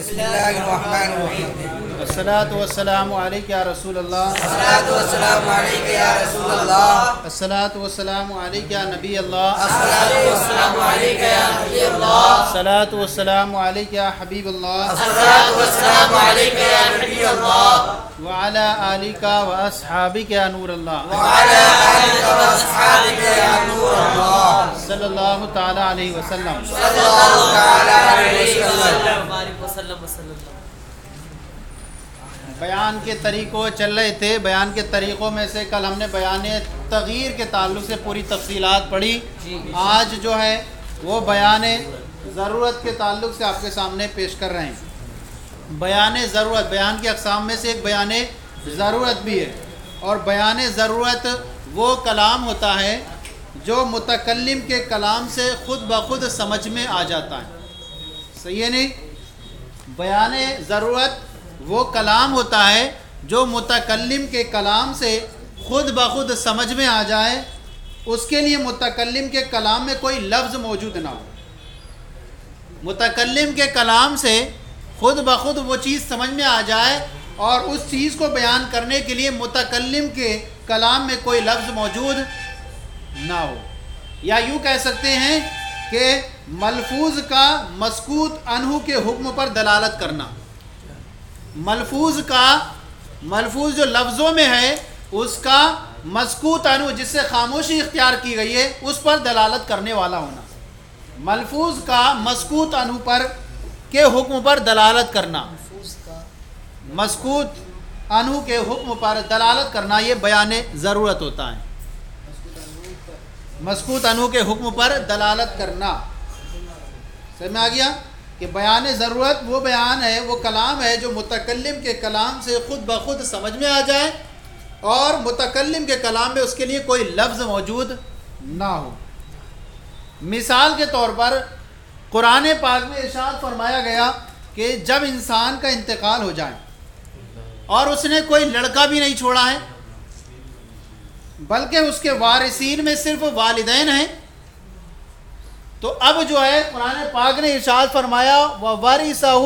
بسم اللہ الرحمن الرحیم. الصلاۃ والسلام علیک یا رسول اللہ. الصلاۃ والسلام علیک یا رسول اللہ. الصلاۃ والسلام علیک یا نبی اللہ. الصلاۃ والسلام علیک یا نبی اللہ. الصلاۃ والسلام علیک یا حبیب اللہ. الصلاۃ والسلام علیک یا نبی اللہ. وعلی آلک و اصحابک یا نور اللہ. وعلی آلک و اصحابک یا نور اللہ. صلی اللہ تعالی علیہ وسلم. صلی اللہ تعالی علیہ وسلم. بیان کے طریقوں چل رہے تھے. بیان کے طریقوں میں سے کل ہم نے بیان تغییر کے تعلق سے پوری تفصیلات پڑھی. آج جو ہے وہ بیان ضرورت کے تعلق سے آپ کے سامنے پیش کر رہے ہیں. بیان ضرورت بیان کی اقسام میں سے ایک بیان ضرورت بھی ہے. اور بیان ضرورت وہ کلام ہوتا ہے جو متکلم کے کلام سے خود بخود سمجھ میں آ جاتا ہے. صحیح ہے نہیں؟ بیان ضرورت وہ کلام ہوتا ہے جو متکلم کے کلام سے خود بخود سمجھ میں آ جائے. اس کے لیے متکلم کے کلام میں کوئی لفظ موجود نہ ہو. متکلم کے کلام سے خود بخود وہ چیز سمجھ میں آ جائے اور اس چیز کو بیان کرنے کے لیے متکلم کے کلام میں کوئی لفظ موجود نہ ہو. یا یوں کہہ سکتے ہیں کہ ملفوظ کا مسکوت عنہ کے حکم پر دلالت کرنا. ملفوظ جو لفظوں میں ہے اس کا مسکوت عنہ جس سے خاموشی اختیار کی گئی ہے اس پر دلالت کرنے والا ہونا. ملفوظ کا مسکوت عنہ پر کے حکم پر دلالت کرنا. مسکوت عنہ کے حکم پر دلالت کرنا یہ بیان ضرورت ہوتا ہے. مسکوت عنہ کے حکم پر دلالت کرنا. سمجھ میں آ گیا کہ بیان ضرورت وہ بیان ہے، وہ کلام ہے جو متکلم کے کلام سے خود بخود سمجھ میں آ جائے اور متکلم کے کلام میں اس کے لیے کوئی لفظ موجود نہ ہو. مثال کے طور پر قرآن پاک میں ارشاد فرمایا گیا کہ جب انسان کا انتقال ہو جائے اور اس نے کوئی لڑکا بھی نہیں چھوڑا ہے بلکہ اس کے وارثین میں صرف والدین ہیں، تو اب جو ہے قرآن پاک نے ارشاد فرمایا وَوَرِثَهُ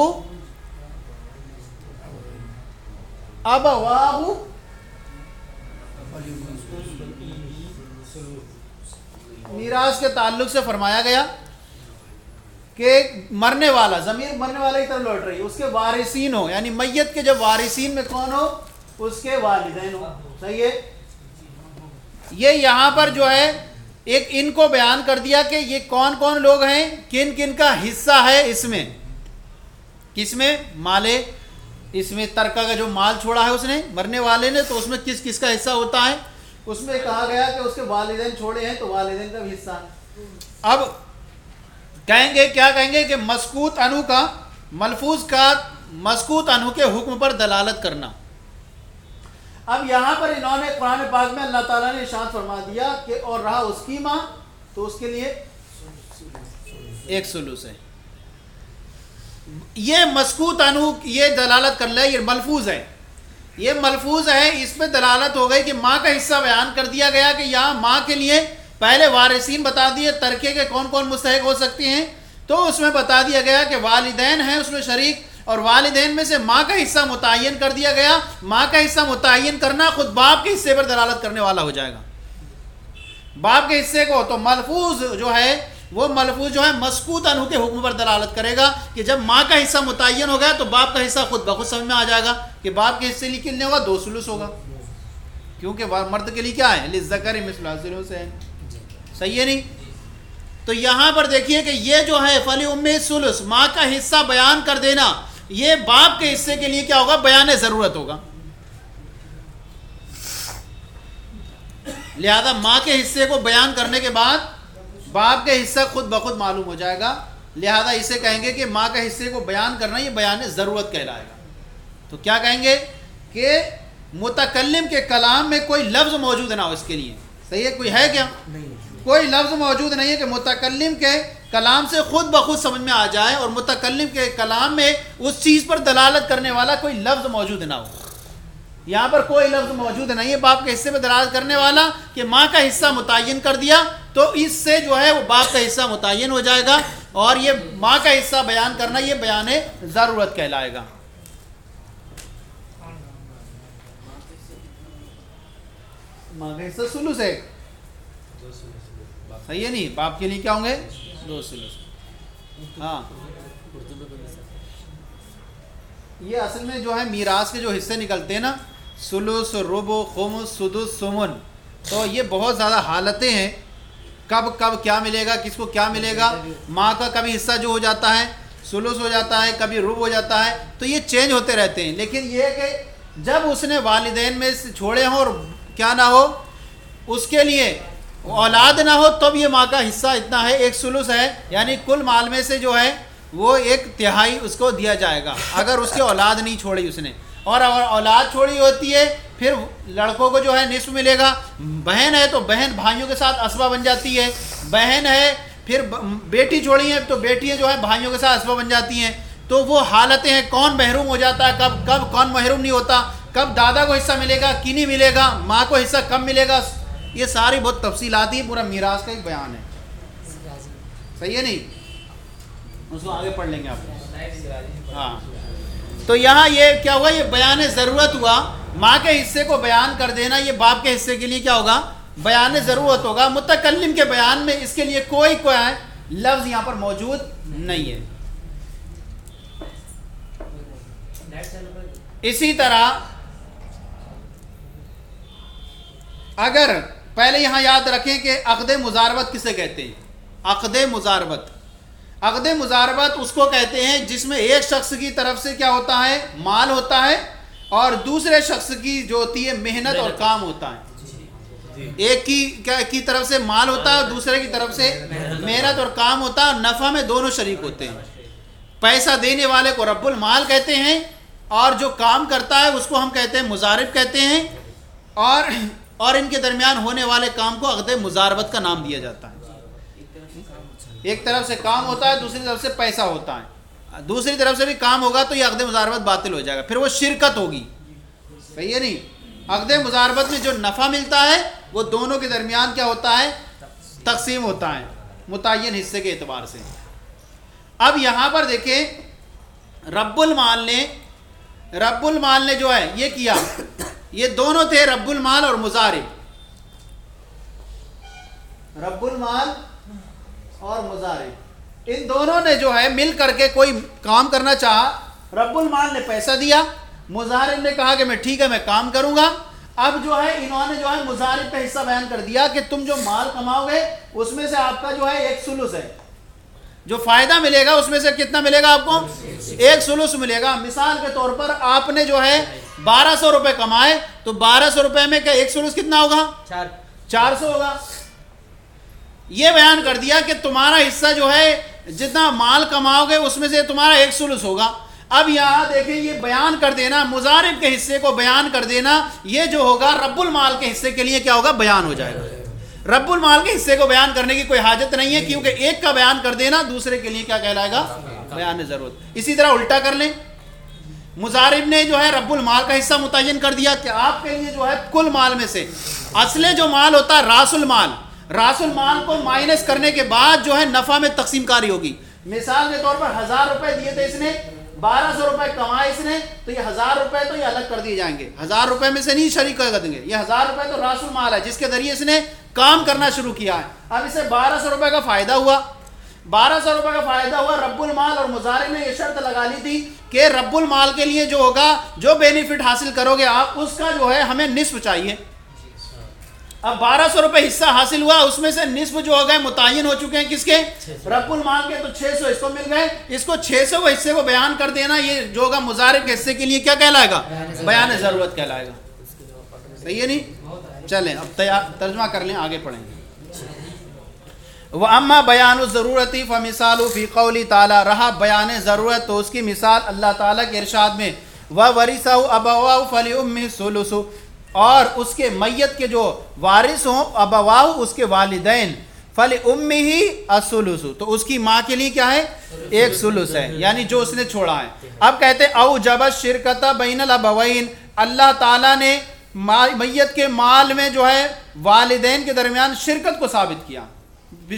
أَبَوَاهُ میراث کے تعلق سے فرمایا گیا کہ مرنے والا، ضمیر مرنے والا کی طرف لوٹ رہی ہے، اس کے وارثین ہو، یعنی میت کے جب وارثین میں کون ہو؟ اس کے والدین ہو. صحیح ہے؟ یہ یہاں پر جو ہے ایک ان کو بیان کر دیا کہ یہ کون کون لوگ ہیں، کن کن کا حصہ ہے اس میں. کس میں؟ مالے، اس میں ترکہ کا جو مال چھوڑا ہے اس نے مرنے والے نے، تو اس میں کس کس کا حصہ ہوتا ہے. اس میں کہا گیا کہ اس کے والدین چھوڑے ہیں تو والدین کا بھی حصہ ہے. اب کہیں گے کیا کہیں گے کہ مسکوت عنہ کا، ملفوظ کا مسکوت عنہ کے حکم پر دلالت کرنا. اب یہاں پر انہوں نے قرآن پاک میں اللہ تعالیٰ نے ارشاد فرما دیا کہ اور رہا اس کی ماں تو اس کے لیے ایک سلوس ہے. یہ مسکوت عنہ یہ دلالت کر لے، یہ ملفوظ ہے، یہ ملفوظ ہے، اس پہ دلالت ہو گئی کہ ماں کا حصہ بیان کر دیا گیا کہ یہاں ماں کے لیے پہلے وارثین بتا دیے، ترکے کے کون کون مستحق ہو سکتے ہیں، تو اس میں بتا دیا گیا کہ والدین ہیں اس میں شریک، اور والدین میں سے ماں کا حصہ متعین کر دیا گیا. ماں کا حصہ متعین کرنا خود باپ کے حصے پر دلالت کرنے والا ہو جائے گا. باپ کے حصے کو تو ملفوظ جو ہے وہ ملفوظ جو ہے مسکوت عنہ کے حکم پر دلالت کرے گا کہ جب ماں کا حصہ متعین ہو گیا تو باپ کا حصہ خود بخود سمجھ میں آ جائے گا کہ باپ کے حصے لیے کتنے ہوگا؟ 2 ثلث ہوگا، کیونکہ مرد کے لیے کیا ہے؟ للذکر مثل حظ الانثیین. صحیح ہے نہیں؟ تو یہاں پر دیکھیے کہ یہ جو ہے فَلِأُمِّهِ الثُّلُث، ماں کا حصہ بیان کر دینا، یہ باپ کے حصے کے لیے کیا ہوگا؟ بیان ضرورت ہوگا. لہذا ماں کے حصے کو بیان کرنے کے بعد باپ کے حصہ خود بخود معلوم ہو جائے گا. لہذا اسے کہیں گے کہ ماں کا حصے کو بیان کرنا یہ بیان ضرورت کہلائے گا. تو کیا کہیں گے کہ متکلم کے کلام میں کوئی لفظ موجود نہ ہو اس کے لیے. صحیح ہے؟ کوئی ہے کیا؟ کوئی لفظ موجود نہیں ہے کہ متکلم کے کلام سے خود بخود سمجھ میں آ جائے اور متکلم کے کلام میں اس چیز پر دلالت کرنے والا کوئی لفظ موجود نہ ہو. یہاں پر کوئی لفظ موجود نہیں ہے باپ کے حصے پہ دلالت کرنے والا کہ ماں کا حصہ متعین کر دیا تو اس سے جو ہے وہ باپ کا حصہ متعین ہو جائے گا. اور یہ ماں کا حصہ بیان کرنا یہ بیان ضرورت کہلائے گا. ماں کا حصہ سلوس ہے, صحیح ہے نہیں, باپ کے لیے کیا ہوں گے 2 سلوس. ہاں یہ اصل میں جو ہے میراث کے جو حصے نکلتے ہیں نا, سلوس, ربع, خمس, سدس, ثمن, تو یہ بہت زیادہ حالتیں ہیں, کب کب کیا ملے گا, کس کو کیا ملے گا. ماں کا کبھی حصہ جو ہو جاتا ہے سلوس ہو جاتا ہے, کبھی ربع ہو جاتا ہے, تو یہ چینج ہوتے رہتے ہیں. لیکن یہ ہے کہ جب اس نے والدین میں سے چھوڑے ہوں اور کیا نہ ہو, اس کے لیے اولاد نہ ہو, تب یہ ماں کا حصہ اتنا ہے, 1 سلوس ہے, یعنی کل مال میں سے جو ہے وہ 1/3 اس کو دیا جائے گا اگر اس کی اولاد نہیں چھوڑی اس نے. اور اگر اولاد چھوڑی ہوتی ہے پھر لڑکوں کو جو ہے نصف ملے گا. بہن ہے تو بہن بھائیوں کے ساتھ اسبہ بن جاتی ہے. بہن ہے پھر بیٹی چھوڑی ہے تو بیٹیاں جو ہے بھائیوں کے ساتھ اسبہ بن جاتی ہیں. تو وہ حالتیں ہیں, کون محروم ہو جاتا ہے, کب کون محروم نہیں ہوتا, کب دادا کو حصہ ملے گا کی نہیں ملے گا, ماں کو حصہ کب ملے گا, یہ ساری بہت تفصیلات ہی پورا میراث کا ایک بیان ہے. صحیح ہے نہیں, اس کو آگے پڑھ لیں گے آپ. ہاں تو یہاں یہ کیا ہوا, یہ بیان ضرورت ہوا. ماں کے حصے کو بیان کر دینا یہ باپ کے حصے کے لیے کیا ہوگا, بیان ضرورت ہوگا. متکلم کے بیان میں اس کے لیے کوئی لفظ یہاں پر موجود نہیں ہے. اسی طرح اگر پہلے یہاں یاد رکھیں کہ عقد مضاربت کسے کہتے ہیں. عقد مضاربت اس کو کہتے ہیں جس میں ایک شخص کی طرف سے کیا ہوتا ہے, مال ہوتا ہے, اور دوسرے شخص کی جو ہوتی ہے محنت اور کام ہوتا ہے. ایک کی طرف سے مال ہوتا ہے اور دوسرے کی طرف سے محنت اور کام ہوتا ہے, اور نفع میں دونوں شریک ہوتے ہیں. پیسہ دینے والے کو رب المال کہتے ہیں, اور جو کام کرتا ہے اس کو ہم کہتے ہیں مضارب کہتے ہیں, اور ان کے درمیان ہونے والے کام کو عقد مضاربت کا نام دیا جاتا ہے. ایک طرف سے کام ہوتا ہے, دوسری طرف سے پیسہ ہوتا ہے, دوسری طرف سے بھی کام ہوگا تو یہ عقد مضاربت باطل ہو جائے گا, پھر وہ شرکت ہوگی. صحیح ہے نہیں. عقد مضاربت میں جو نفع ملتا ہے وہ دونوں کے درمیان کیا ہوتا ہے, تقسیم ہوتا ہے متعین حصے کے اعتبار سے. اب یہاں پر دیکھیں رب المال نے جو ہے یہ کیا, یہ دونوں تھے رب المال اور مضارب. رب المال اور مضارب, ان دونوں نے جو ہے مل کر کے کوئی کام کرنا چاہا. رب المال نے پیسہ دیا, مضارب نے کہا کہ میں ٹھیک ہے میں کام کروں گا. اب جو ہے انہوں نے جو ہے مضارب کا حصہ بیان کر دیا کہ تم جو مال کماؤ گے اس میں سے آپ کا جو ہے 1 سلوس ہے, جو فائدہ ملے گا اس میں سے کتنا ملے گا آپ کو, 1 سلوس ملے گا. مثال کے طور پر آپ نے جو ہے 1200 روپے کمائے تو 1200 روپے میں کیا 1 سلوس کتنا ہوگا, 400 ہوگا. یہ بیان کر دیا کہ تمہارا حصہ جو ہے جتنا مال کماؤ گے اس میں سے تمہارا 1 سلوس ہوگا. اب یہاں دیکھیں یہ بیان کر دینا, مضارب کے حصے کو بیان کر دینا, یہ جو ہوگا رب المال کے حصے کے لیے کیا ہوگا, بیان ہو جائے گا. رب المال کے حصے کو بیان کرنے کی کوئی حاجت نہیں ہے, کیونکہ ایک کا بیان کر دینا دوسرے کے لیے کیا کہلائے گا, بیان ضرورت. اسی طرح الٹا کر لیں, مضارب نے جو ہے رب المال کا حصہ متعین کر دیا کہ آپ کے لیے جو ہے کل مال میں سے اصل جو مال ہوتا ہے راس المال کو مائنس کرنے کے بعد جو ہے نفع میں تقسیم کاری ہوگی. مثال کے طور پر 1000 روپے دیے تھے اس نے, 1200 روپے کمائے اس نے, تو یہ 1000 روپے تو یہ الگ کر دیے جائیں گے. 1000 روپے میں سے نہیں شریک کر دیں گے, یہ 1000 روپے تو راس المال ہے جس کے ذریعے اس نے کام کرنا شروع کیا ہے. اب اسے 1200 روپے کا فائدہ ہوا. 1200 روپے کا فائدہ ہوا. رب المال اور مضارب نے یہ شرط لگا لی تھی کہ رب المال کے لیے جو ہوگا, جو بینیفٹ حاصل کرو گے آپ, اس کا جو ہے ہمیں نصف چاہیے. اب 1200 روپے حصہ حاصل ہوا, اس میں سے نصف جو ہو گئے متعین ہو چکے ہیں کس کے, رب المال کے, تو 600 اس کو مل گئے. اس کو 600 کو حصے کو بیان کر دینا, یہ جو ہوگا مضارب کے حصے کے لیے کیا کہلائے گا, بیان ضرورت کہلائے گا. صحیح ہے نہیں. چلیں اب ترجمہ کر لیں, آگے پڑھیں گے. وَأَمَّا بَيَانُ الضَّرُورَةِ فَمِثَالُ فِي قَوْلِ تَعَالَى, رہا بیان ضرورت تو اس کی مثال اللہ تعالیٰ کے ارشاد میں, وَوَرِثَهُ أَبَوَاهُ فَلِأُمِّهِ الثُّلُثُ, اور اس کے میت کے جو وارث ہوں ابواہ اس کے والدین, فَلِأُمِّهِ الثُّلُثُ, تو اس کی ماں کے لیے کیا ہے, 1 سلوس ہے, یعنی جو اس نے چھوڑا ہے. اب کہتے أَوْجَبَ الشِّرْكَةَ بَيْنَ الْأَبَوَيْنِ, اللہ تعالیٰ نے میت کے مال میں جو ہے والدین کے درمیان شرکت کو ثابت کیا,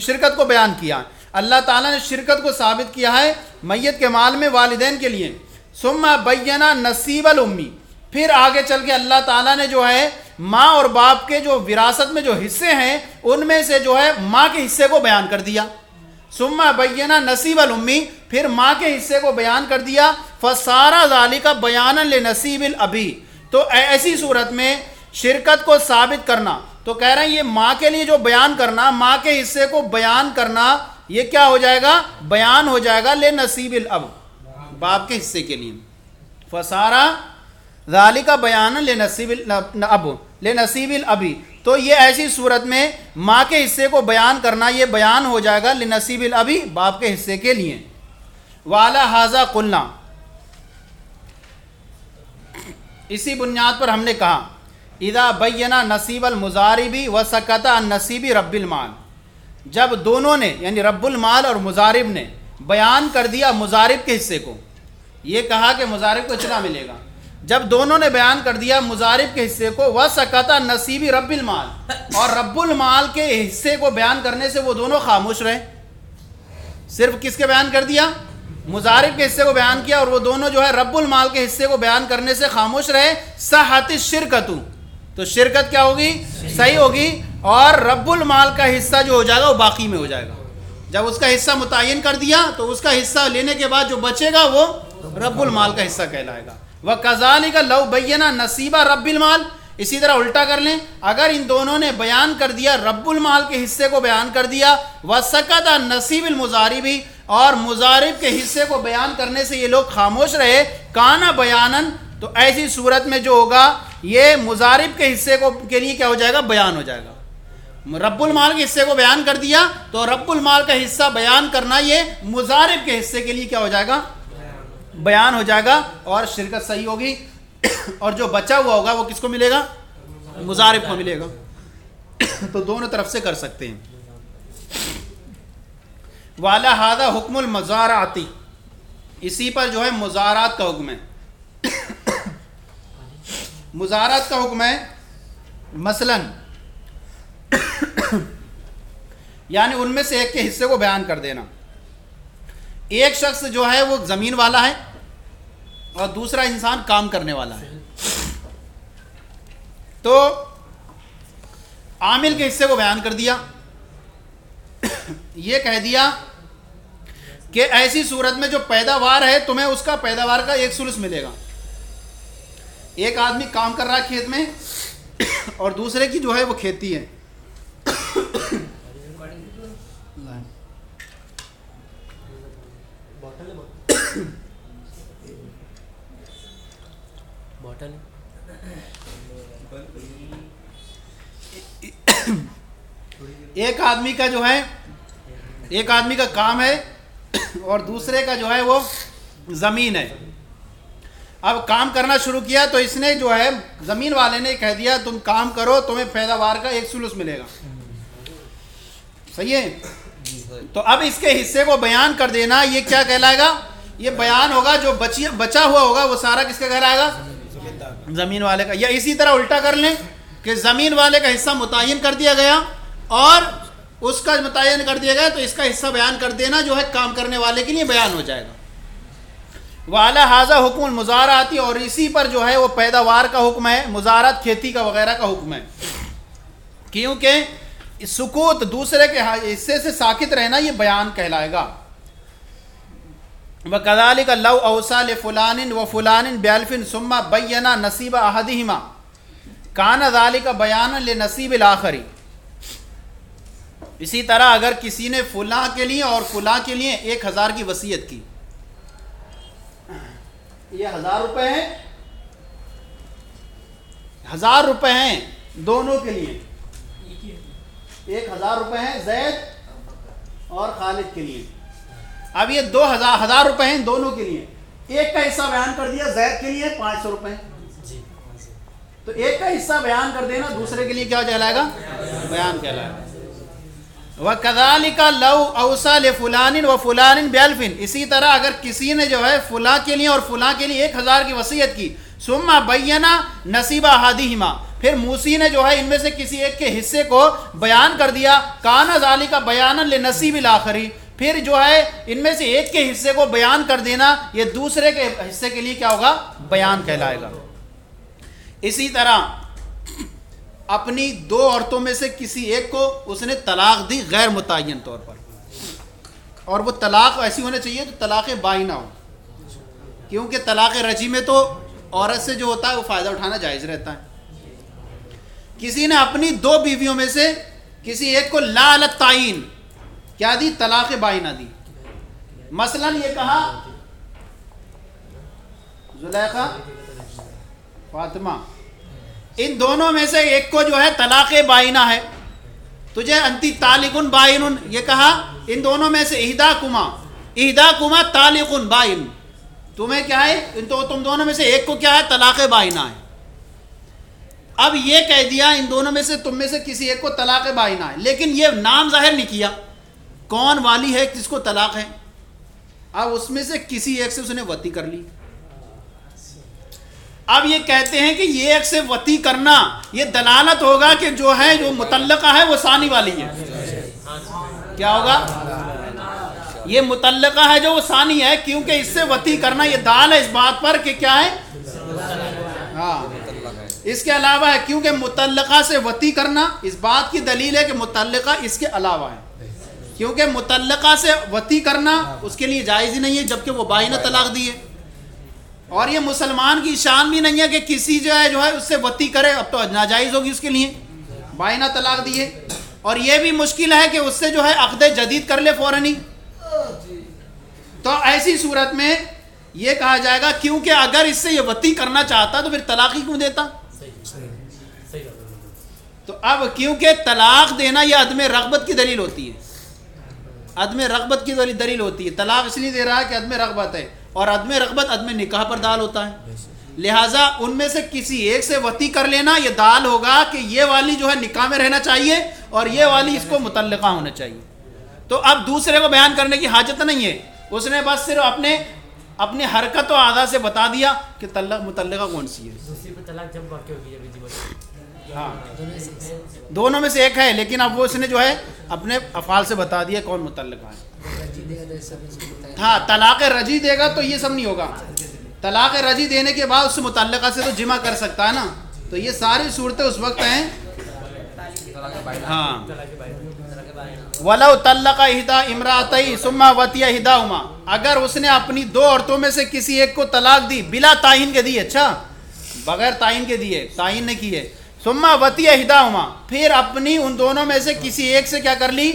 شرکت کو بیان کیا. اللہ تعالیٰ نے شرکت کو ثابت کیا ہے میت کے مال میں والدین کے لیے. ثم بینا نصیب الامی، پھر آگے چل کے اللہ تعالیٰ نے جو ہے ماں اور باپ کے جو وراثت میں جو حصے ہیں ان میں سے جو ہے ماں کے حصے کو بیان کر دیا. ثم بینا نصیب الامی، پھر ماں کے حصے کو بیان کر دیا. فصار ذالک بیانا لنصیب الابی، تو ایسی صورت میں شرکت کو ثابت کرنا، تو کہہ رہے ہیں یہ ماں کے لیے جو بیان کرنا، ماں کے حصے کو بیان کرنا، یہ کیا ہو جائے گا؟ بیان ہو جائے گا لنصیب الاب، باپ کے حصے کے لیے. فصارا ذالک بیانا لنصیب الاب لنصیب الابی، تو یہ ایسی صورت میں ماں کے حصے کو بیان کرنا یہ بیان ہو جائے گا لنصیب الابی، باپ کے حصے کے لیے. وعلی ھذا قلنا، اسی بنیاد پر ہم نے کہا اذا بینا نصیب المضاربی وسکت عن نصیب رب المال، جب دونوں نے یعنی رب المال اور مضارب نے بیان کر دیا مضارب کے حصے کو، یہ کہا کہ مضارب کو اتنا ملے گا، جب دونوں نے بیان کر دیا مضارب کے حصے کو، وسکت عن نصیب رب المال، اور رب المال کے حصے کو بیان کرنے سے وہ دونوں خاموش رہے. صرف کس کے بیان کر دیا؟ مضارب کے حصے کو بیان کیا، اور وہ دونوں جو ہے رب المال کے حصے کو بیان کرنے سے خاموش رہے. صحت الشرکت، تو شرکت کیا ہوگی؟ صحیح ہوگی، اور رب المال کا حصہ جو ہو جائے گا وہ باقی میں ہو جائے گا. جب اس کا حصہ متعین کر دیا تو اس کا حصہ لینے کے بعد جو بچے گا وہ رب المال کا حصہ کہلائے گا. وَكَذَلِكَ لَوْ بَيَّنَا نَصِيبَ رَبِّ الْمَالِ، اسی طرح الٹا کر لیں، اگر ان دونوں نے بیان کر دیا رب المال کے حصے کو بیان کر دیا، وَسَكَتَ عن نَصِيبِ الْمُضَارِبِ، اور مضارب کے حصے کو بیان کرنے سے یہ لوگ خاموش رہے، کانا بیانن، تو ایسی صورت میں جو ہوگا یہ مضارب کے حصے کو کے لیے کیا ہو جائے گا؟ بیان ہو جائے گا. رب المال کے حصے کو بیان کر دیا تو رب المال کا حصہ بیان کرنا یہ مضارب کے حصے کے لیے کیا ہو جائے گا؟ بیان ہو جائے گا، اور شرکت صحیح ہوگی. اور جو بچا ہوا ہوگا وہ کس کو ملے گا؟ مضارب کو ملے گا. تو دونوں طرف سے کر سکتے ہیں. وعلی ھذا حکم المزارعتی، اسی پر جو ہے مزارات کا حکم ہے. مزارات کا حکم ہے مثلا یعنی ان میں سے ایک کے حصے کو بیان کر دینا. ایک شخص جو ہے وہ زمین والا ہے اور دوسرا انسان کام کرنے والا ہے، تو عامل کے حصے کو بیان کر دیا. یہ کہہ دیا کہ ایسی صورت میں جو پیداوار ہے تمہیں اس کا پیداوار کا 1/3 ملے گا. ایک آدمی کام کر رہا ہے کھیت میں اور دوسرے کی جو ہے وہ کھیتی ہے. ایک آدمی کا جو ہے ایک آدمی کا کام ہے اور دوسرے کا جو ہے وہ زمین ہے. اب کام کرنا شروع کیا تو اس نے جو ہے زمین والے نے کہہ دیا تم کام کرو، تمہیں پیداوار کا 1/3 ملے گا. صحیح ہے؟ تو اب اس کے حصے کو بیان کر دینا یہ کیا کہلائے گا؟ یہ بیان ہوگا. جو بچا ہوا ہوگا وہ سارا کس کا کہلائے گا؟ زمین والے کا. یا اسی طرح الٹا کر لیں کہ زمین والے کا حصہ متعین کر دیا گیا اور اس کا متعین کر دیا گیا تو اس کا حصہ بیان کر دینا جو ہے کام کرنے والے کے لیے بیان ہو جائے گا. وعلی ھذا حکم المزارعتی، اور اسی پر جو ہے وہ پیداوار کا حکم ہے، مزارعت کھیتی کا وغیرہ کا حکم ہے. کیونکہ سکوت دوسرے کے حصے سے ساکت رہنا یہ بیان کہلائے گا. وَكَذَلِكَ لَوْ أَوْصَى لِفُلَانٍ وَفُلَانٍ بِأَلْفٍ ثُمَّ بَيَّنَ نَصِيبَ أَحَدِهِمَا كَانَ ذَلِكَ بَيَانًا لِنَصِيبِ الْآخَرِ. اسی طرح اگر کسی نے فلاں کے لیے اور فلاں کے لیے 1000 کی وصیت کی، یہ 1000 روپے ہیں، 1000 روپے ہیں دونوں کے لیے، 1000 روپے ہیں زید اور خالد کے لیے. اب یہ 2000 روپے ہیں دونوں کے لیے. ایک کا حصہ بیان کر دیا زید کے لیے 500 روپے، تو ایک کا حصہ بیان کر دینا دوسرے کے لیے کیا کہلائے گا؟ بیان کہلائے گا. وَكَذَلِكَ لَوْ أَوْصَى لِفُلَانٍ وَفُلَانٍ بِأَلْفٍ، اسی طرح اگر کسی نے جو ہے فلاں کے لیے اور فلاں کے لیے 1000 کی وصیت کی، ثُمَّ بَيَّنَ نَصِيبَ أَحَدِهِمَا، پھر موسی نے جو ہے ان میں سے کسی ایک کے حصے کو بیان کر دیا، کَانَ ذَلِكَ بَيَانًا لِنَصِيبِ الْآخَرِ، پھر جو ہے ان میں سے ایک کے حصے کو بیان کر دینا یہ دوسرے کے حصے کے لیے کیا ہوگا؟ بیان کہلائے گا۔ اسی طرح اپنی دو عورتوں میں سے کسی ایک کو اس نے طلاق دی غیر متعین طور پر، اور وہ طلاق ایسی ہونا چاہیے تو طلاق بائنہ ہو، کیونکہ طلاق رجعی میں تو عورت سے جو ہوتا ہے وہ فائدہ اٹھانا جائز رہتا ہے۔ کسی نے اپنی دو بیویوں میں سے کسی ایک کو لا علی التعین کیا دی؟ طلاق بائنہ دی۔ مثلا یہ کہا زلیخا فاطمہ، ان دونوں میں سے ایک کو جو ہے طلاق بائنہ ہے، تجھے انتی طالق بائن، یہ کہا ان دونوں میں سے احداکما طالق بائن، تمہیں کیا ہے؟ تم دونوں میں سے ایک کو کیا ہے؟ طلاق بائنہ ہے۔ اب یہ کہہ دیا ان دونوں میں سے تم میں سے کسی ایک کو طلاق بائنہ ہے، لیکن یہ نام ظاہر نہیں کیا کون والی ہے جس کو طلاق ہے۔ اب اس میں سے کسی ایک سے اس نے وطی کر لی۔ اب یہ کہتے ہیں کہ یہ ایک سے وطی کرنا یہ دلالت ہوگا کہ جو ہے جو متعلقہ ہے وہ ثانی والی ہے۔ کیا ہوگا؟ یہ متعلقہ ہے جو وہ ثانی ہے، کیونکہ اس سے وطی کرنا یہ دال ہے اس بات پر کہ کیا ہے؟ ہاں، اس کے علاوہ ہے، کیونکہ متعلقہ سے وطی کرنا اس بات کی دلیل ہے کہ متعلقہ اس کے علاوہ ہے، کیونکہ متعلقہ سے وطی کرنا اس کے لیے جائز ہی نہیں ہے جبکہ وہ بائنہ طلاق دی ہے، اور یہ مسلمان کی شان بھی نہیں ہے کہ کسی جو ہے اس سے وطی کرے، اب تو ناجائز ہوگی اس کے لیے، بائنہ طلاق دی ہے۔ اور یہ بھی مشکل ہے کہ اس سے جو ہے عقد جدید کر لے فوراً ہی، تو ایسی صورت میں یہ کہا جائے گا کیونکہ اگر اس سے یہ وطی کرنا چاہتا تو پھر طلاق ہی کیوں دیتا؟ تو اب کیونکہ طلاق دینا یہ عدم رغبت کی دلیل ہوتی ہے، عدم رغبت کی دلیل ہوتی ہے، طلاق اس لیے دے رہا ہے کہ عدم رغبت ہے، اور عدم رغبت عدم نکاح پر دال ہوتا ہے، لہٰذا ان میں سے کسی ایک سے وطی کر لینا یہ دال ہوگا کہ یہ والی جو ہے نکاح میں رہنا چاہیے اور یہ والی اس کو متعلقہ ہونا چاہیے۔ تو اب دوسرے کو بیان کرنے کی حاجت نہیں ہے، اس نے بس صرف اپنے حرکت و اعضاء سے بتا دیا کہ متعلقہ کون سی ہے۔ ہاں، دونوں میں سے ایک ہے، لیکن اب وہ اس نے جو ہے اپنے افعال سے بتا دیا کون متعلقہ ہے۔ ہاں، طلاق رجعی دے گا تو یہ سب نہیں ہوگا، طلاق رجعی دینے کے بعد اس سے متعلقہ سے تو جمع کر سکتا ہے نا، تو یہ ساری صورتیں اس وقت ہیں۔ ہاں، وَلَوْ طَلَّقَ إِحْدَى امْرَأَتَيْهِ ثُمَّ وَطِئَ إِحْدَاهُمَا، اگر اس نے اپنی دو عورتوں میں سے کسی ایک کو طلاق دی بلا تعین کے دی، اچھا بغیر تعین کے دی ہے، تعین نہیں کی ہے، ثُمَّ وَطِئَ إِحْدَاهُمَا، پھر اپنی ان دونوں میں سے کسی ایک سے کیا کر لی؟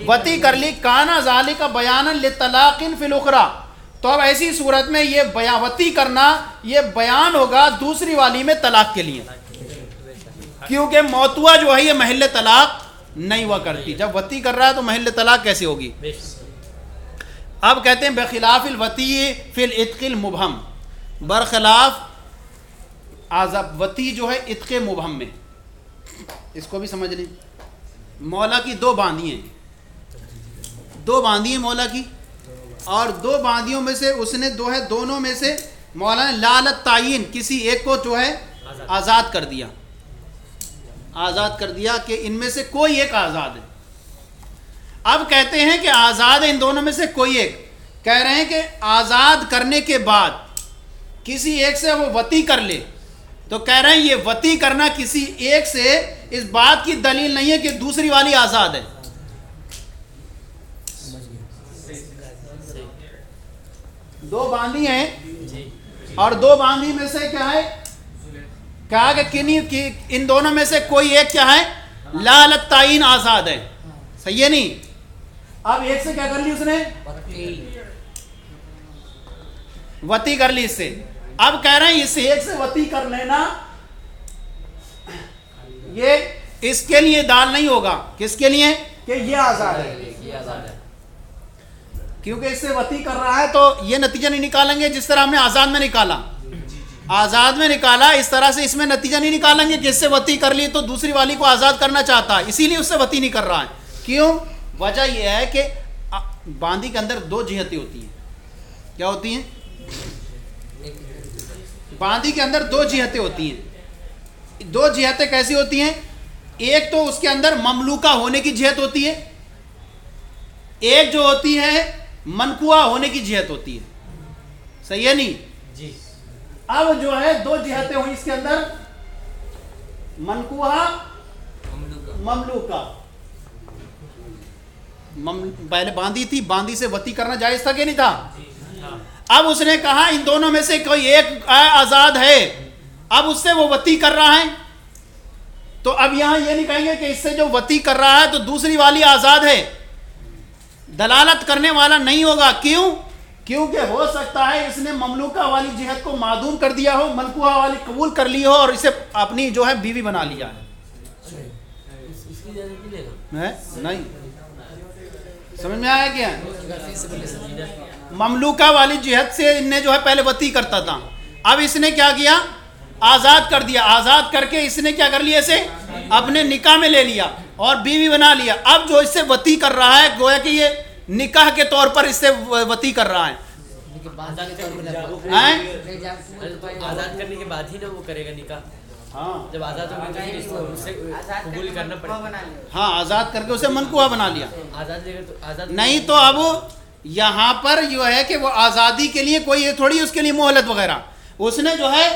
وطی کر لی، کَانَ ذَلِكَ بَيَانًا لِطَلَاقٍ فِي الْأُخْرَى، تو اب ایسی صورت میں یہ وطی کرنا یہ بیان ہوگا دوسری والی میں طلاق کے لیے، کیونکہ موتوا جو ہے یہ محل طلاق نہیں ہوا کرتی، جب وطی کر رہا ہے تو محل طلاق کیسے ہوگی؟ اب کہتے ہیں بخلاف الوطی فی العتق المبہم، برخلاف وطی جو ہے عتق مبہم میں، اس کو بھی سمجھ لیں، مولا کی دو باندھی ہیں، دو باندھی ہیں مولا کی، اور دو باندیوں میں سے اس نے دونوں میں سے مولا نے لا علی التعین کسی ایک کو جو ہے آزاد کر دیا، آزاد کر دیا کہ ان میں سے کوئی ایک آزاد ہے۔ اب کہتے ہیں کہ آزاد ہے ان دونوں میں سے کوئی ایک، کہہ رہے ہیں کہ آزاد کرنے کے بعد کسی ایک سے وہ وطی کر لے، تو کہہ رہے ہیں یہ وطی کرنا کسی ایک سے اس بات کی دلیل نہیں ہے کہ دوسری والی آزاد ہے۔ دو باندھی ہیں اور دو باندھی میں سے کیا ہے، کہا کہ ان دونوں میں سے کوئی ایک کیا ہے؟ لا علی التعین آزاد ہے، صحیح ہے نہیں؟ اب ایک سے کیا کر لی اس نے؟ وطی کر لی اس سے۔ اب کہہ رہے ہیں اس ایک سے وطی کر لینا یہ اس کے لیے دال نہیں ہوگا، کس کے لیے؟ کہ یہ آزاد ہے، کیونکہ اس سے وطی کر رہا ہے تو یہ نتیجہ نہیں نکالیں گے جس طرح ہم نے آزاد میں نکالا، آزاد میں نکالا اس طرح سے اس میں نتیجہ نہیں نکالیں گے کہ اس سے وطی کر لی تو دوسری والی کو آزاد کرنا چاہتا ہے، اسی لیے اس سے وطی نہیں کر رہا ہے۔ کیوں؟ وجہ یہ ہے کہ باندھی کے اندر دو جہتیں ہوتی ہیں، کیا ہوتی ہیں؟ باندھی کے اندر دو جہتیں ہوتی ہیں۔ دو جہتیں کیسی ہوتی ہیں؟ ایک تو اس کے اندر مملوکہ ہونے کی جہت ہوتی ہے، ایک جو ہوتی ہے منقوہ ہونے کی جہت ہوتی ہے, صحیح ہے نہیں جی. اب جو ہے دو جہتیں ہوئی اس کے اندر, منقوہ مملوکہ. پہلے باندھی تھی, باندھی سے وتی کرنا جائز تھا کہ نہیں تھا؟ اب اس نے کہا ان دونوں میں سے کوئی ایک آزاد ہے, اب اس سے وہ وتی کر رہا ہے, تو اب یہاں یہ نہیں کہیں گے کہ اس سے جو وتی کر رہا ہے تو دوسری والی آزاد ہے, دلالت کرنے والا نہیں ہوگا. کیوں؟ کیونکہ ہو سکتا ہے اس نے مملوکہ والی جہت کو معدوم کر دیا ہو, منقوہ والی قبول کر لی ہو اور اسے اپنی جو ہے بیوی بنا لیا ہے. نہیں سمجھ میں آیا کیا؟ مملوکہ والی جہت سے ان نے جو ہے پہلے وتی کرتا تھا, اب اس نے کیا کیا؟ آزاد کر دیا. آزاد کر کے اس نے کیا کر لیا, اسے اپنے نکاح میں لے لیا اور بیوی بنا لیا. اب جو اس سے وتی کر رہا ہے گویا کہ یہ نکاح کے طور پر اس سے وتی کر رہا ہے. آزاد کرنے کے بعد ہی نا وہ کرے گا نکاح. ہاں جب آزاد ہو گئی تو اسے قبول کرنا پڑے گا. ہاں آزاد کر کے اسے منقوہ بنا لیا. آزاد دے گا تو آزاد نہیں تو اب یہاں پر جو ہے کہ وہ آزادی کے لیے کوئی یہ تھوڑی اس کے لیے مہلت وغیرہ, اس نے جو ہے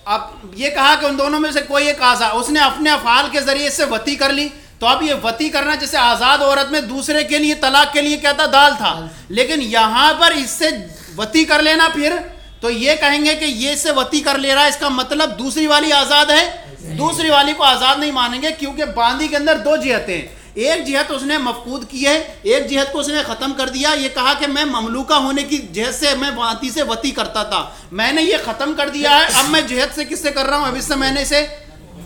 اب یہ کہا کہ ان دونوں میں سے کوئی ایک آزاد, اس نے اپنے افعال کے ذریعے سے وتی کر لی. تو اب یہ وتی کرنا جیسے آزاد عورت میں دوسرے کے لیے طلاق کے لیے کہتا دال تھا, لیکن یہاں پر اس سے وتی کر لینا پھر تو یہ کہیں گے کہ یہ سے وتی کر لے رہا ہے, اس کا مطلب دوسری والی آزاد ہے. دوسری والی کو آزاد نہیں مانیں گے کیونکہ باندھی کے اندر دو جہتیں ہیں, ایک جہت اس نے مفقود کی ہے, ایک جہت کو اس نے ختم کر دیا. یہ کہا کہ میں مملوکہ ہونے کی جہت سے میں باندھی سے وتی کرتا تھا, میں نے یہ ختم کر دیا ہے, اب میں جہت سے کس سے کر رہا ہوں, اب اس سے میں نے اسے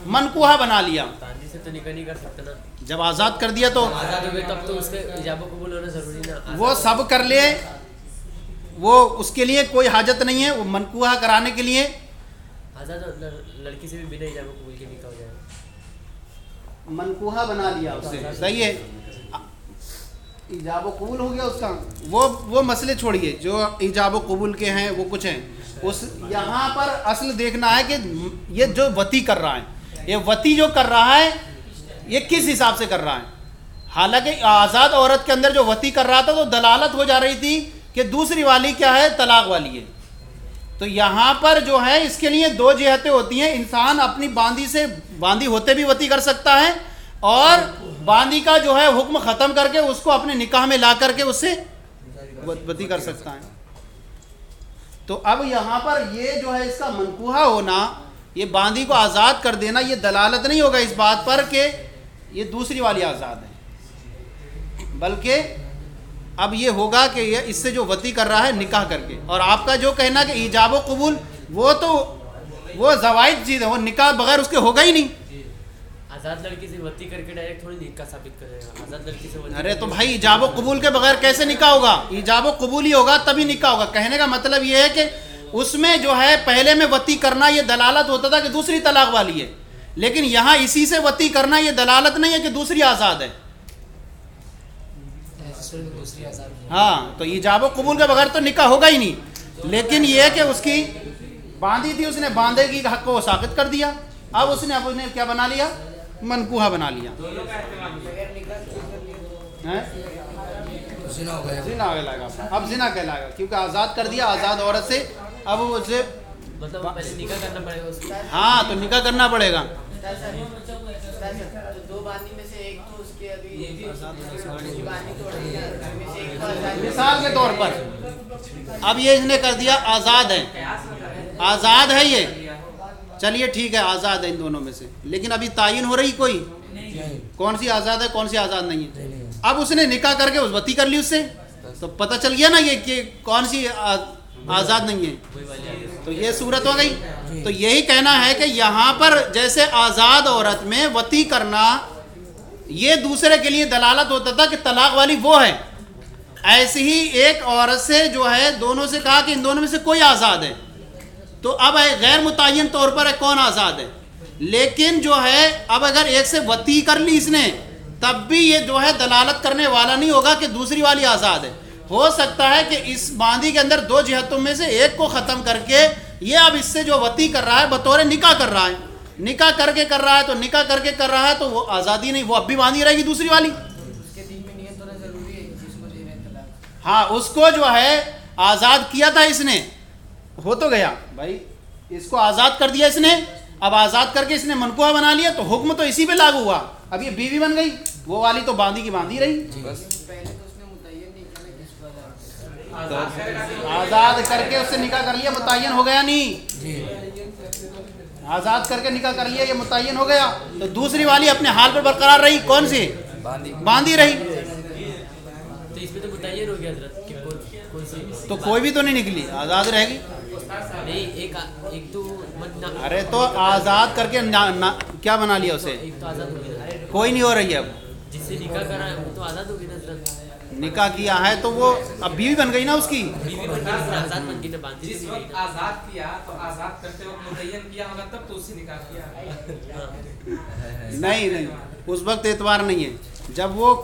منقوہ بنا لیا. باندھی سے تو نکاح نہیں کر سکتا نا, جب آزاد کر دیا تو آزاد ہو گئے تب تو اس کے ایجاب و قبول ہونا ضروری نا. وہ سب کر لے, وہ اس کے لیے کوئی حاجت نہیں ہے, وہ منقوہ کرانے کے لیے آزاد لڑکی سے بھی بنا ایجاب و قبول کے نکاح ہو جائے گا. منقوہ بنا لیا اسے, صحیح ہے, ایجاب و قبول ہو گیا اس کا. وہ مسئلے چھوڑیے جو ایجاب و قبول کے ہیں وہ کچھ ہیں, اس یہاں پر اصل دیکھنا ہے کہ یہ جو وتی کر رہا ہے, یہ وتی جو کر رہا ہے یہ کس حساب سے کر رہا ہے. حالانکہ آزاد عورت کے اندر جو وتی کر رہا تھا تو دلالت ہو جا رہی تھی کہ دوسری والی کیا ہے, طلاق والی ہے. تو یہاں پر جو ہے اس کے لیے دو جہتیں ہوتی ہیں, انسان اپنی باندھی سے باندھی ہوتے بھی وتی کر سکتا ہے اور باندھی کا جو ہے حکم ختم کر کے اس کو اپنے نکاح میں لا کر کے اس سے وتی کر سکتا ہے. تو اب یہاں پر یہ جو ہے اس کا منقوہ ہونا, یہ باندھی کو آزاد کر دینا, یہ دلالت نہیں ہوگا اس بات پر کہ یہ دوسری والی آزاد ہے, بلکہ اب یہ ہوگا کہ یہ اس سے جو وتی کر رہا ہے نکاح کر کے. اور آپ کا جو کہنا کہ ایجاب و قبول وہ زوائد چیز ہے, وہ نکاح بغیر اس کے ہوگا ہی نہیں. آزاد لڑکی سے وتی کر کے ڈائریکٹ تھوڑی نکاح ثابت کر دے گا. آزاد لڑکی سے ارے تو بھائی ایجاب و قبول کے بغیر کیسے نکاح ہوگا؟ ایجاب و قبول ہی ہوگا تبھی نکاح ہوگا. کہنے کا مطلب یہ ہے کہ اس میں جو ہے پہلے میں وتی کرنا یہ دلالت ہوتا تھا کہ دوسری طلاق والی ہے, لیکن یہاں اسی سے وتی کرنا یہ دلالت نہیں ہے کہ دوسری آزاد ہے. ہاں تو ایجاب و قبول کے بغیر تو نکاح ہوگا ہی نہیں, لیکن یہ ہے کہ اس کی باندھی تھی, اس نے باندھے کی حق کو ساقط کر دیا, اب اس نے کیا بنا لیا, منقوہ بنا لیا. زنا کہلائے گا, اب زنا کہلائے گا کیونکہ آزاد کر دیا آزاد عورت سے, اب اسے مطلب پہلے نکاح کرنا پڑے گا اس کو. ہاں تو نکاح کرنا پڑے گا. دو باندھی میں سے ایک تو اس کے ابھی مثال کے طور پر اب یہ اس نے کر دیا آزاد ہے, آزاد ہے یہ, چلیے ٹھیک ہے آزاد ہے ان دونوں میں سے, لیکن ابھی تعین ہو رہی کوئی کون سی آزاد ہے کون سی آزاد نہیں ہے. اب اس نے نکاح کر کے وتی کر لی اس سے, تو پتہ چل گیا نا یہ کہ کون سی آزاد نہیں ہے, تو یہ صورت ہو گئی. تو یہی کہنا ہے کہ یہاں پر جیسے آزاد عورت میں وتی کرنا یہ دوسرے کے لیے دلالت ہوتا تھا کہ طلاق والی وہ ہے, ایسے ہی ایک عورت سے جو ہے دونوں سے کہا کہ ان دونوں میں سے کوئی آزاد ہے, تو اب غیر متعین طور پر کون آزاد ہے, لیکن جو ہے اب اگر ایک سے وتی کر لی اس نے تب بھی یہ جو ہے دلالت کرنے والا نہیں ہوگا کہ دوسری والی آزاد ہے. ہو سکتا ہے کہ اس باندھی کے اندر دو جہتوں میں سے ایک کو ختم کر کے یہ اب اس سے جو وتی کر رہا ہے بطور نکاح کر رہا ہے, نکاح کر کے کر رہا ہے, تو نکاح کر کے کر رہا ہے تو وہ آزادی نہیں, وہ اب بھی باندھی رہے گی دوسری والی. ہاں اس کو جو ہے آزاد کیا تھا اس نے، ہو تو گیا بھائی، اس کو آزاد کر دیا اس نے، اب آزاد کر کے اس نے منقوہ بنا لیا تو حکم تو اسی پہ لاگو ہوا، اب یہ بیوی بن گئی، وہ والی تو باندھی کی باندھی رہی۔ پہلے تو اس نے متعین نہیں کیا نا کس پر آزاد کر کے اس سے نکاح کر لیا، متعین ہو گیا نہیں، آزاد کر کے نکاح کر لیا، یہ متعین ہو گیا، تو دوسری والی اپنے حال پر برقرار رہی، کون سی؟ باندھی رہی، تو اس میں تو متعین ہو گیا حضرت کہ کون سی، تو کوئی بھی تو نہیں نکلی، آزاد رہے گی۔ نہیں ایک تو ارے تو آزاد کر کے کیا بنا لیا اسے؟ ایک تو آزاد ہو گیا، کوئی نہیں ہو رہی ہے اب، جس سے نکاح کرا ہے وہ تو آزاد ہو گئی نا حضرت، نکاح کیا ہے تو وہ اب بیوی بن گئی نا اس کی۔ بیوی بن گئی لیکن آزاد بن گئی نا، باندھی جس نہیں گئی وقت نا۔ آزاد کیا تو آزاد کرتے وقت متعین کیا ہوگا تب تو اس سے نکاح کیا۔ نہیں اس وقت اعتبار نہیں ہے، جب وہ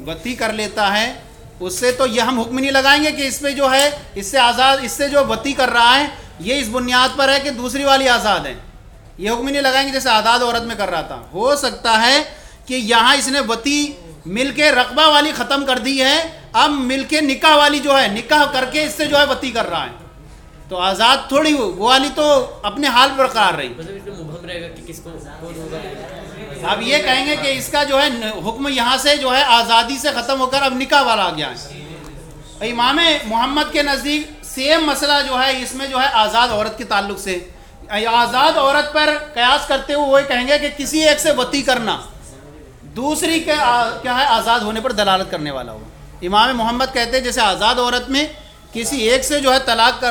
وطی کر لیتا ہے اس سے تو یہ ہم حکم نہیں لگائیں گے کہ اس پہ جو ہے اس سے آزاد، اس سے جو وطی کر رہا ہے یہ اس بنیاد پر ہے کہ دوسری والی آزاد ہے، یہ حکم نہیں لگائیں گے جیسے آزاد عورت میں کر رہا تھا۔ ہو سکتا ہے کہ یہاں اس نے وطی مل کے رقبہ والی ختم کر دی ہے، اب مل کے نکاح والی جو ہے نکاح کر کے اس سے جو ہے وطی کر رہا ہے، تو آزاد تھوڑی وہ والی تو اپنے حال پر برقرار رہی۔ مطلب اس میں مبہم رہے گا کہ کس کو کون ہوگا۔ اب یہ کہیں گے کہ اس کا جو ہے حکم یہاں سے جو ہے آزادی سے ختم ہو کر اب نکاح والا آ گیا ہے۔ امام محمد کے نزدیک سیم مسئلہ جو ہے اس میں جو ہے آزاد عورت کے تعلق سے، آزاد عورت پر قیاس کرتے ہوئے وہی کہیں گے کہ کسی ایک سے وطی کرنا دوسری کے کیا ہے آزاد ہونے پر دلالت کرنے والا ہوگا۔ امام محمد کہتے ہیں جیسے آزاد عورت میں کسی ایک سے جو ہے طلاق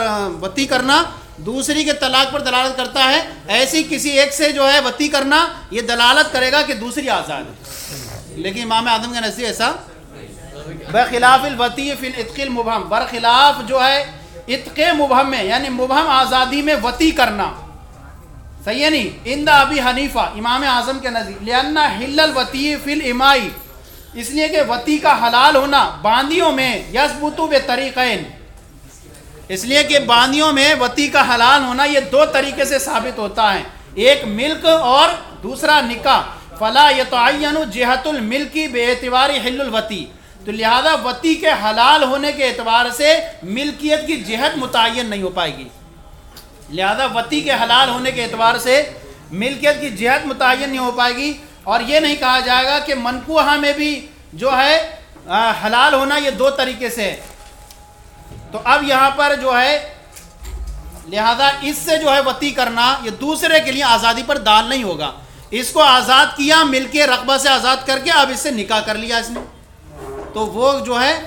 وطی کرنا دوسری کے طلاق پر دلالت کرتا ہے، ایسی کسی ایک سے جو ہے وطی کرنا یہ دلالت کرے گا کہ دوسری آزاد ہے، لیکن امام اعظم کے نزدیک ایسا بخلاف الوطی فی العتق المبہم، برخلاف جو ہے عتق مبہم میں یعنی مبہم آزادی میں وطی کرنا صحیح ہے نہیں، عند ابی حنیفہ امام اعظم کے نزدیک لأن حل الوطی فی الامائی، اس لیے کہ وطی کا حلال ہونا باندیوں میں یثبت بطریقین، اس لیے کہ باندیوں میں وطی کا حلال ہونا یہ دو طریقے سے ثابت ہوتا ہے، ایک ملک اور دوسرا نکاح، فلا یتعین جہت الملک باعتبار حل الوطی، تو لہذا وطی کے حلال ہونے کے اعتبار سے ملکیت کی جہت متعین نہیں ہو پائے گی، لہذا وطی کے حلال ہونے کے اعتبار سے ملکیت کی جہت متعین نہیں ہو پائے گی، اور یہ نہیں کہا جائے گا کہ منکوحہ میں بھی جو ہے حلال ہونا یہ دو طریقے سے ہے، تو اب یہاں پر جو ہے لہذا اس سے جو ہے وطی کرنا یہ دوسرے کے لیے آزادی پر دال نہیں ہوگا، اس کو آزاد کیا مل کے رقبہ سے آزاد کر کے اب اس سے نکاح کر لیا اس نے، تو وہ جو ہے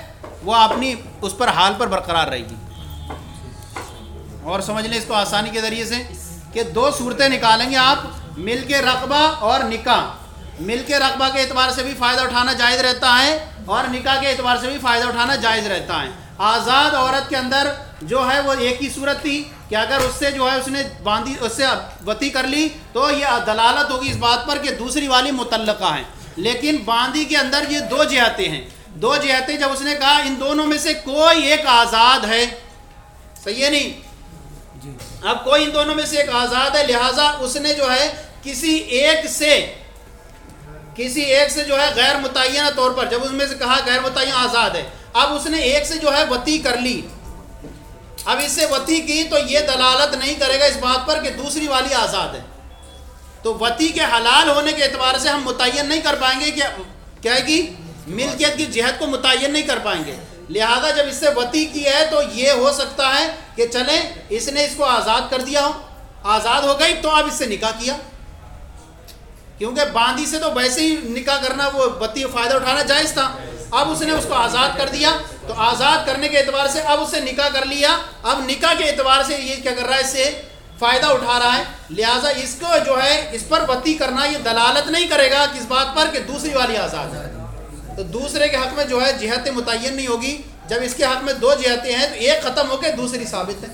وہ اپنی اس پر حال پر برقرار رہے گی۔ اور سمجھ لیں اس کو آسانی کے ذریعے سے کہ دو صورتیں نکالیں گے آپ، مل کے رقبہ اور نکاح، مل کے رقبہ کے اعتبار سے بھی فائدہ اٹھانا جائز رہتا ہے اور نکاح کے اعتبار سے بھی فائدہ اٹھانا جائز رہتا ہے۔ آزاد عورت کے اندر جو ہے وہ ایک ہی صورت تھی کہ اگر اس سے جو ہے اس نے باندھی اس سے وطی کر لی تو یہ دلالت ہوگی اس بات پر کہ دوسری والی متعلقہ ہیں، لیکن باندھی کے اندر یہ دو جہتیں ہیں، دو جہتیں جب اس نے کہا ان دونوں میں سے کوئی ایک آزاد ہے، صحیح ہے نہیں، اب کوئی ان دونوں میں سے ایک آزاد ہے، لہٰذا اس نے جو ہے کسی ایک سے جو ہے غیر متعینہ طور پر جب اس میں سے کہا غیر متعینہ آزاد ہے، اب اس نے ایک سے جو ہے وطی کر لی، اب اس سے وطی کی تو یہ دلالت نہیں کرے گا اس بات پر کہ دوسری والی آزاد ہے، تو وطی کے حلال ہونے کے اعتبار سے ہم متعین نہیں کر پائیں گے کہ کیا ہے کہ ملکیت کی جہت کو متعین نہیں کر پائیں گے، لہذا جب اس سے وطی کی ہے تو یہ ہو سکتا ہے کہ چلیں اس نے اس کو آزاد کر دیا ہو، آزاد ہو گئی تو اب اس سے نکاح کیا، کیونکہ باندھی سے تو ویسے ہی نکاح کرنا وہ وطی فائدہ اٹھانا جائز تھا، اب اس نے اس کو آزاد کر دیا تو آزاد کرنے کے اعتبار سے اب اس سے نکاح کر لیا، اب نکاح کے اعتبار سے یہ کیا کر رہا ہے اس سے فائدہ اٹھا رہا ہے، لہٰذا اس کو جو ہے اس پر وطی کرنا یہ دلالت نہیں کرے گا کس بات پر کہ دوسری والی آزاد ہے، تو دوسرے کے حق میں جو ہے جہت متعین نہیں ہوگی، جب اس کے حق میں دو جہتیں ہیں تو ایک ختم ہو کے دوسری ثابت ہے۔